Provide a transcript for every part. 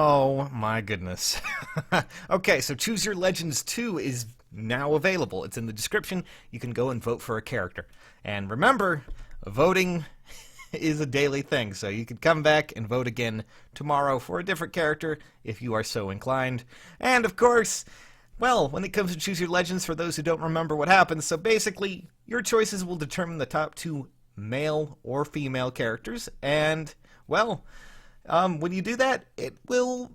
Oh my goodness. Okay, so Choose Your Legends 2 is now available. It's in the description. You can go and vote for a character. And remember, voting is a daily thing, so you could come back and vote again tomorrow for a different character if you are so inclined. And of course, well, when it comes to Choose Your Legends, for those who don't remember what happens, so basically, your choices will determine the top two male or female characters, and, well, when you do that, it will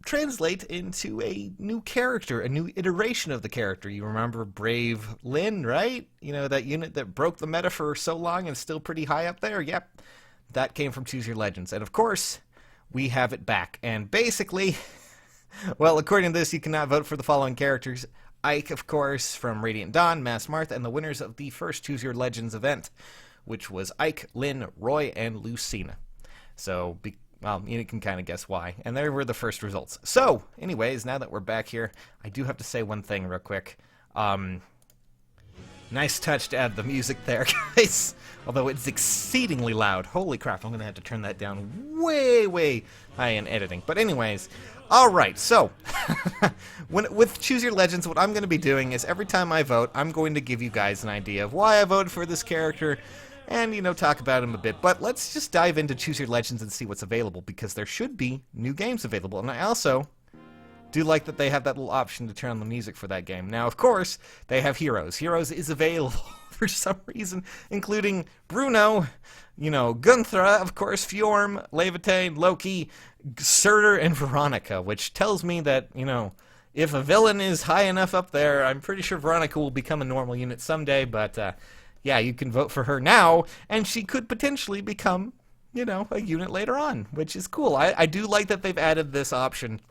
translate into a new character, a new iteration of the character. You remember Brave Lynn, right? You know, that unit that broke the meta for so long and still pretty high up there? Yep, that came from Choose Your Legends. And of course, we have it back. And basically, well, according to this, you cannot vote for the following characters. Ike, of course, from Radiant Dawn, Mass Martha, and the winners of the first Choose Your Legends event, which was Ike, Lynn, Roy, and Lucina. So, well, you can kind of guess why. And there were the first results. So, anyways, now that we're back here, I do have to say one thing real quick. Nice touch to add the music there, guys. Although it's exceedingly loud. Holy crap, I'm going to have to turn that down way, way high in editing. But anyways, alright, so, with Choose Your Legends, what I'm going to be doing is every time I vote, I'm going to give you guys an idea of why I voted for this character, and, you know, talk about him a bit. But let's just dive into Choose Your Legends and see what's available, because there should be new games available. And I also do like that they have that little option to turn on the music for that game. Now, of course, they have Heroes. Heroes is available for some reason, including Bruno, you know, Gunthra, of course, Fjorm, Levitane, Loki, Surtur, and Veronica, which tells me that, you know, if a villain is high enough up there, I'm pretty sure Veronica will become a normal unit someday, but, yeah, you can vote for her now, and she could potentially become, you know, a unit later on, which is cool. I do like that they've added this option.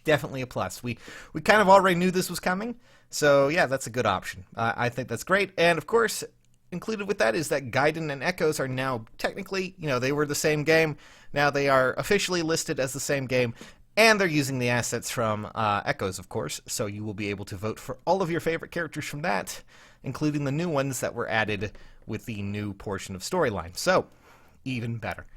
Definitely a plus. We kind of already knew this was coming, so yeah, that's a good option. I think that's great, and of course, included with that is that Gaiden and Echoes are now technically, you know, they were the same game. Now they are officially listed as the same game, and they're using the assets from Echoes, of course, so you will be able to vote for all of your favorite characters from that, including the new ones that were added with the new portion of storyline. So, even better.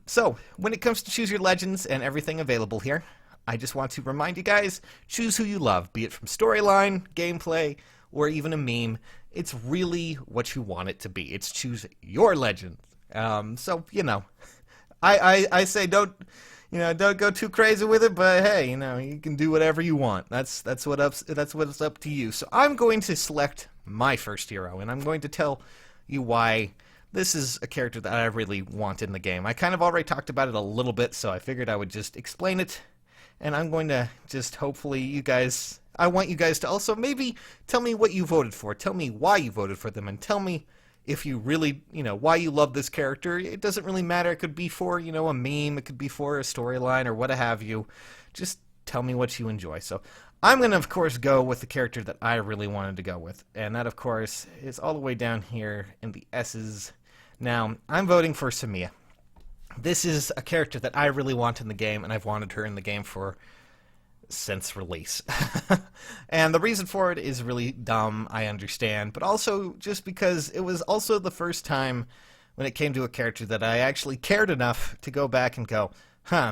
So, when it comes to Choose Your Legends and everything available here, I just want to remind you guys, choose who you love, be it from storyline, gameplay, or even a meme. It's really what you want it to be. It's choose your legend. So, you know, I say don't go too crazy with it, but hey, you know, you can do whatever you want. That's what's up to you. So I'm going to select my first hero, and I'm going to tell you why this is a character that I really want in the game. I kind of already talked about it a little bit, so I figured I would just explain it, and I'm going to just hopefully I want you guys to also maybe tell me what you voted for. Tell me why you voted for them, and tell me if you really, you know, why you love this character. It doesn't really matter. It could be for, you know, a meme. It could be for a storyline or what have you. Just tell me what you enjoy. So I'm going to, of course, go with the character that I really wanted to go with. And that, of course, is all the way down here in the S's. Now, I'm voting for Samia. This is a character that I really want in the game, and I've wanted her in the game since release. And the reason for it is really dumb, I understand, but also just because it was also the first time when it came to a character that I actually cared enough to go back and go,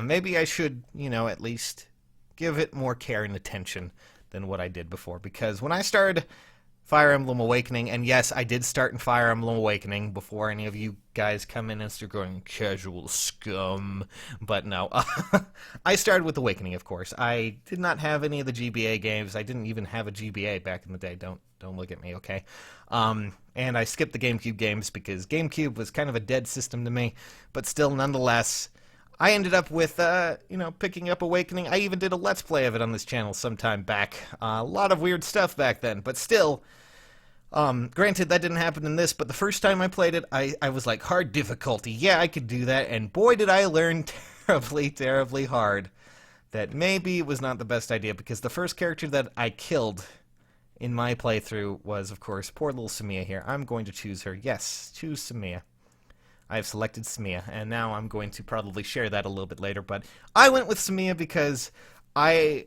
maybe I should, you know, at least give it more care and attention than what I did before. Because when I started Fire Emblem Awakening, and yes, I did start in Fire Emblem Awakening before any of you guys come in and start going, casual scum. But no, I started with Awakening, of course. I did not have any of the GBA games. I didn't even have a GBA back in the day. Don't look at me, okay? And I skipped the GameCube games because GameCube was kind of a dead system to me. But still, nonetheless, I ended up with, you know, picking up Awakening. I even did a Let's Play of it on this channel sometime back. A lot of weird stuff back then, but still, granted, that didn't happen in this, but the first time I played it, I was like, hard difficulty. Yeah, I could do that, and boy, did I learn terribly, terribly hard that maybe it was not the best idea, because the first character that I killed in my playthrough was, of course, poor little Samia here. I'm going to choose her. Yes, choose Samia. I have selected Samia, and now I'm going to probably share that a little bit later, but I went with Samia because I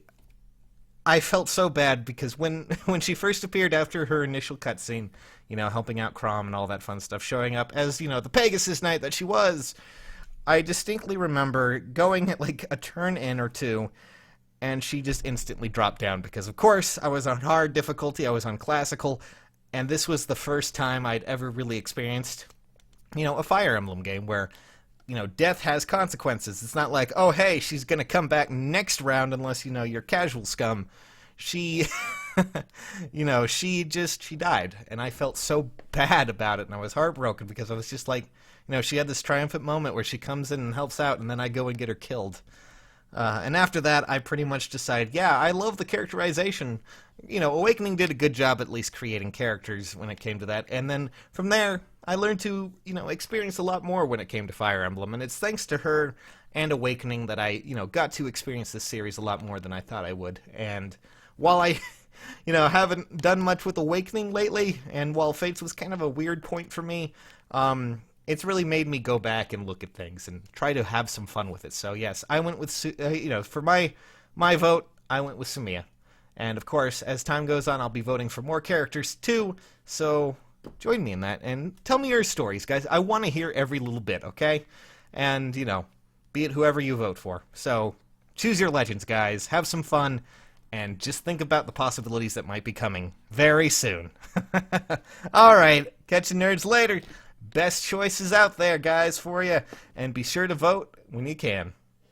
felt so bad, because when she first appeared after her initial cutscene, you know, helping out Crom and all that fun stuff, showing up as, you know, the Pegasus Knight that she was, I distinctly remember going at like a turn in or two, and she just instantly dropped down because, of course, I was on hard difficulty, I was on classical, and this was the first time I'd ever really experienced, a Fire Emblem game where, death has consequences. It's not like, oh, hey, she's gonna come back next round unless, you're casual scum. She, she died, and I felt so bad about it, and I was heartbroken because I was just like, she had this triumphant moment where she comes in and helps out, and then I go and get her killed. And after that, I pretty much decided, yeah, I love the characterization. Awakening did a good job at least creating characters when it came to that. And then from there, I learned to, experience a lot more when it came to Fire Emblem. And it's thanks to her and Awakening that I, got to experience this series a lot more than I thought I would. And while I, haven't done much with Awakening lately, and while Fates was kind of a weird point for me, it's really made me go back and look at things and try to have some fun with it. So yes, I went with, for my vote, I went with Sumiya. And of course, as time goes on, I'll be voting for more characters too. So join me in that and tell me your stories, guys. I want to hear every little bit, okay? And, be it whoever you vote for. So choose your legends, guys. Have some fun. And just think about the possibilities that might be coming very soon. All right, catch you nerds later. Best choices out there, guys, for you. And be sure to vote when you can.